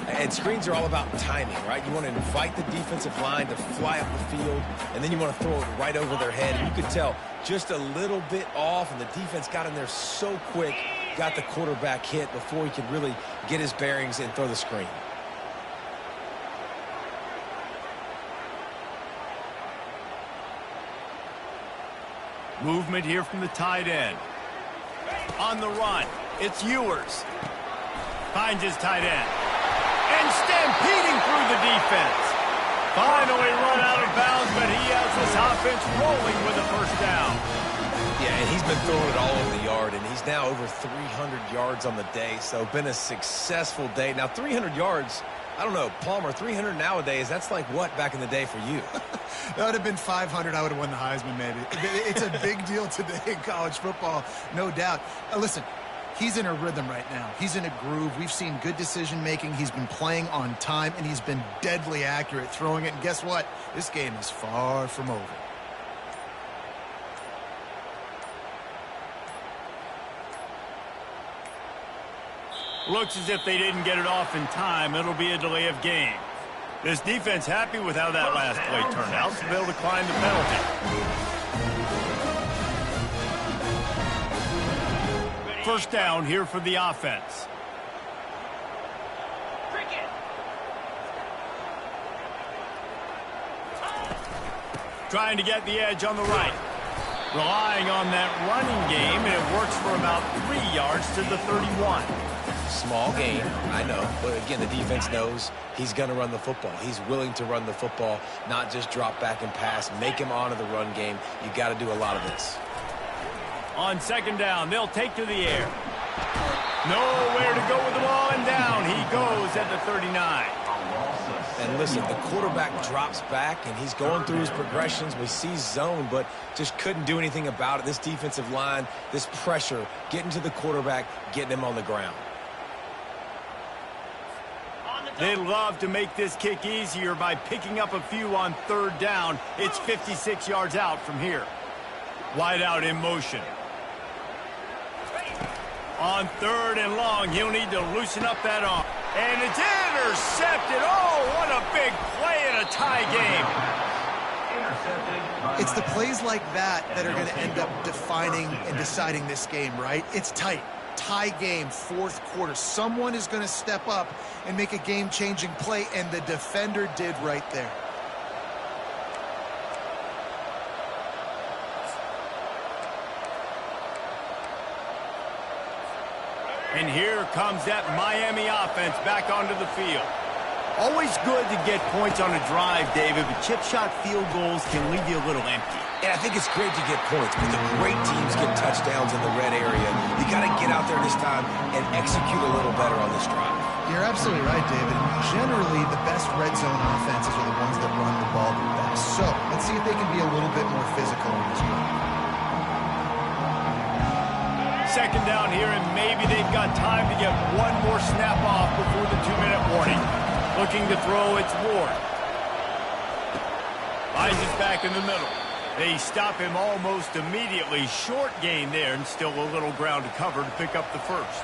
And screens are all about timing, right? You want to invite the defensive line to fly up the field, and then you want to throw it right over their head. And you could tell just a little bit off, and the defense got in there so quick, got the quarterback hit before he could really get his bearings and throw the screen. Movement here from the tight end. On the run, it's Ewers. Finds his tight end. And stampeding through the defense. Finally run out of bounds, but he has this offense rolling with a first down. Yeah, and he's been throwing it all over the yard, and he's now over 300 yards on the day, so been a successful day. Now, 300 yards, I don't know, Palmer, 300 nowadays, that's like what back in the day for you? That would have been 500. I would have won the Heisman, maybe. It's a big deal today in college football, no doubt. Listen, he's in a rhythm right now. He's in a groove. We've seen good decision-making. He's been playing on time, and he's been deadly accurate throwing it. And guess what? This game is far from over. Looks as if they didn't get it off in time. It'll be a delay of game. This defense happy with how that last play turned out, so they'll decline the penalty. First down here for the offense. Trying to get the edge on the right. Relying on that running game, and it works for about 3 yards to the 31. Small gain, I know, but again, the defense knows he's going to run the football. He's willing to run the football, not just drop back and pass, make him honor the run game. You got to do a lot of this. On second down, they'll take to the air. Nowhere to go with the ball, and down he goes at the 39. And listen, the quarterback drops back, and he's going through his progressions. We see zone, but just couldn't do anything about it. This defensive line, this pressure, getting to the quarterback, getting him on the ground. They love to make this kick easier by picking up a few on third down. It's 56 yards out from here. Wide out in motion. On third and long, he'll need to loosen up that arm. And it's intercepted. Oh, what a big play in a tie game. It's the plays like that that are going to end up defining and deciding this game, right? It's tight. Tie game, fourth quarter. Someone is going to step up and make a game-changing play, and the defender did right there. And here comes that Miami offense back onto the field. Always good to get points on a drive, David, but chip shot field goals can leave you a little empty. Yeah, I think it's great to get points, but the great teams get touchdowns in the red area. You got to get out there this time and execute a little better on this drive. You're absolutely right, David. Generally, the best red zone offenses are the ones that run the ball the best. So let's see if they can be a little bit more physical in this drive. Second down here, and maybe they've got time to get one more snap off before the 2-minute warning. Looking to throw, it's Ward. Finds it back in the middle. They stop him almost immediately. Short gain there, and still a little ground to cover to pick up the first.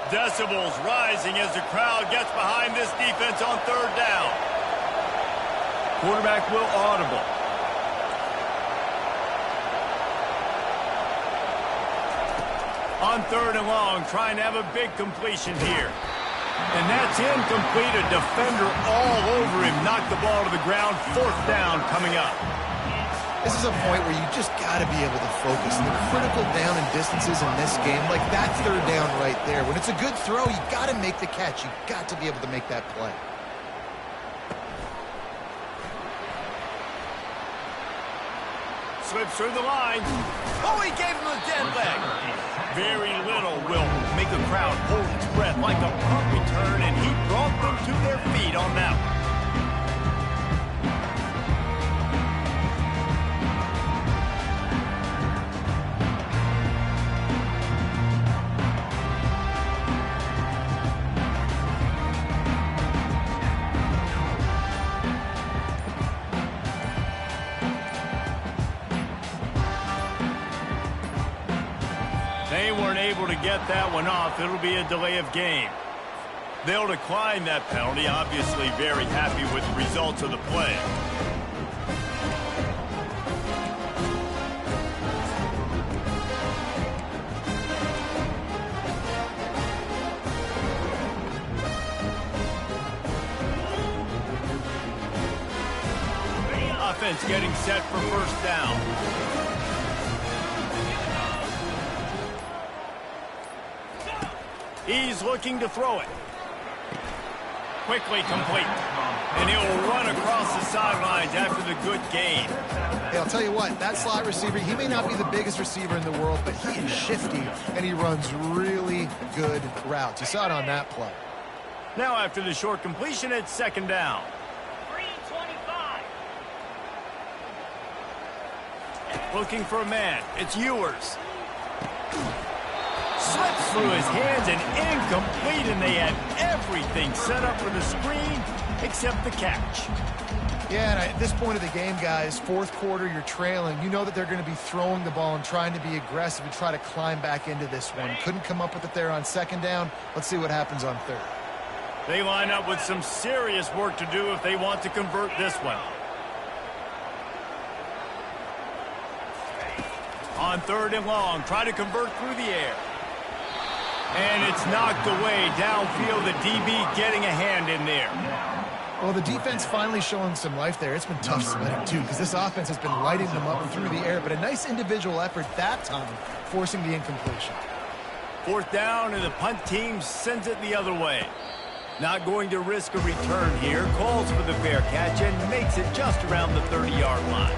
Decibels rising as the crowd gets behind this defense on third down. Quarterback will audible. On third and long, trying to have a big completion here. And that's incomplete. A defender all over him. Knocked the ball to the ground. Fourth down coming up. This is a point where you just got to be able to focus. The critical down and distances in this game, like that third down right there. When it's a good throw, you got to make the catch. You got to be able to make that play. Slips through the line. Oh, he gave him a dead leg. Very little will make a crowd hold its breath like a punt return, and he brought them to their feet on that one. They weren't able to get that one off. It'll be a delay of game. They'll decline that penalty, obviously very happy with the results of the play. Offense getting set for first down. He's looking to throw it. Quickly complete. And he'll run across the sidelines after the good gain. Hey, I'll tell you what, that slot receiver, he may not be the biggest receiver in the world, but he is shifty, and he runs really good routes. You saw it on that play. Now after the short completion, it's second down. 3:25. Looking for a man. It's Ewers. Slips through his hands and incomplete, and they had everything set up for the screen except the catch. Yeah, and at this point of the game, guys, fourth quarter, you're trailing. You know that they're going to be throwing the ball and trying to be aggressive and try to climb back into this one. Couldn't come up with it there on second down. Let's see what happens on third. They line up with some serious work to do if they want to convert this one. On third and long, try to convert through the air. And it's knocked away downfield. The DB getting a hand in there. Well, the defense finally showing some life there. It's been tough sledding, too, because this offense has been lighting them up through the air. But a nice individual effort that time, forcing the incompletion. Fourth down, and the punt team sends it the other way. Not going to risk a return here. Calls for the fair catch and makes it just around the 30-yard line.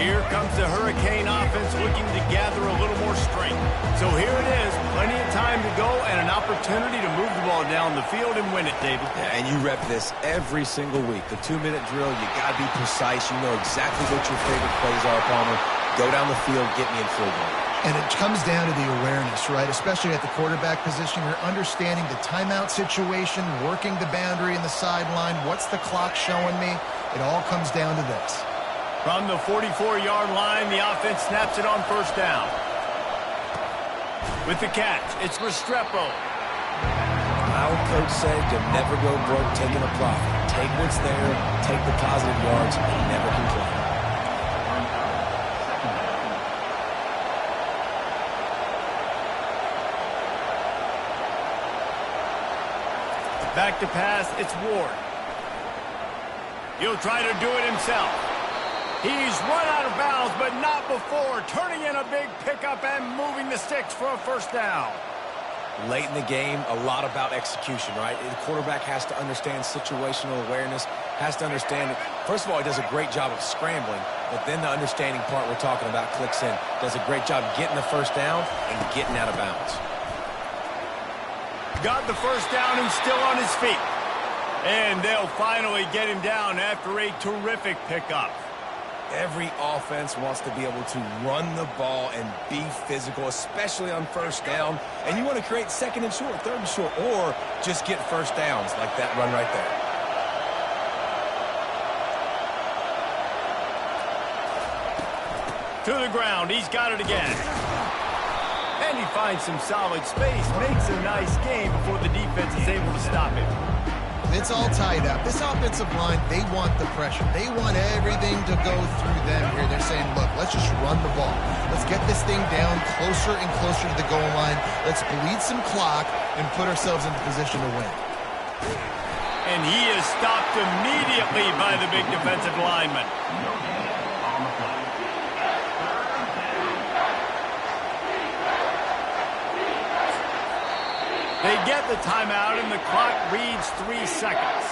Here comes the Hurricane offense looking to gather a little more strength. So here it is, plenty of time to go and an opportunity to move the ball down the field and win it, David. Yeah, and you rep this every single week. The 2-minute drill, you got to be precise. You know exactly what your favorite plays are, Palmer. Go down the field, get me in field goal. And it comes down to the awareness, right? Especially at the quarterback position. You're understanding the timeout situation, working the boundary and the sideline. What's the clock showing me? It all comes down to this. From the 44-yard line, the offense snaps it on first down. With the catch, it's Restrepo. Our coach said you'll never go broke taking a profit. Take what's there, take the positive yards, and never complain. Back to pass, it's Ward. He'll try to do it himself. He's run out of bounds, but not before turning in a big pickup and moving the sticks for a first down. Late in the game, a lot about execution, right? The quarterback has to understand situational awareness, has to understand it. First of all, he does a great job of scrambling, but then the understanding part we're talking about clicks in. Does a great job getting the first down and getting out of bounds. Got the first down, he's still on his feet. And they'll finally get him down after a terrific pickup. Every offense wants to be able to run the ball and be physical, especially on first down. And you want to create second and short, third and short, or just get first downs like that run right there. To the ground, he's got it again. And he finds some solid space, makes a nice game before the defense is able to stop him. It's all tied up. This offensive line, they want the pressure. They want everything to go through them here. They're saying, look, let's just run the ball. Let's get this thing down closer and closer to the goal line. Let's bleed some clock and put ourselves into position to win. And he is stopped immediately by the big defensive lineman. They get the timeout, and the clock reads 3 seconds.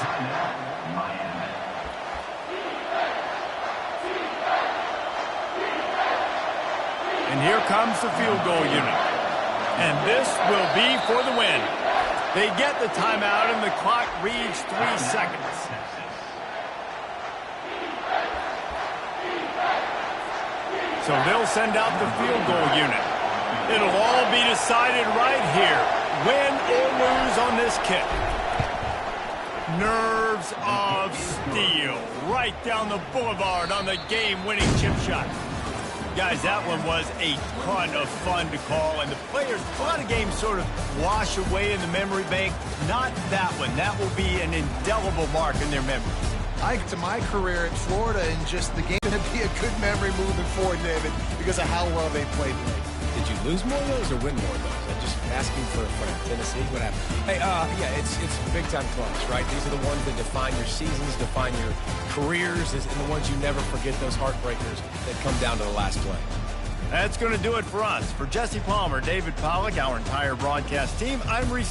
And here comes the field goal unit. And this will be for the win. They get the timeout, and the clock reads 3 seconds. So they'll send out the field goal unit. It'll all be decided right here. Win or lose on this kick. Nerves of steel. Right down the boulevard on the game-winning chip shot. Guys, that one was a ton of fun to call, and the players, a lot of games sort of wash away in the memory bank. Not that one. That will be an indelible mark in their memory. To my career in Florida, and just the game going to be a good memory moving forward, David, because of how well they played. Did you lose more of those or win more of those? I'm just asking for a friend. Tennessee, what happened? Hey, yeah, it's big-time clubs, right? These are the ones that define your seasons, define your careers, and the ones you never forget, those heartbreakers that come down to the last play. That's going to do it for us. For Jesse Palmer, David Pollack, our entire broadcast team, I'm Reese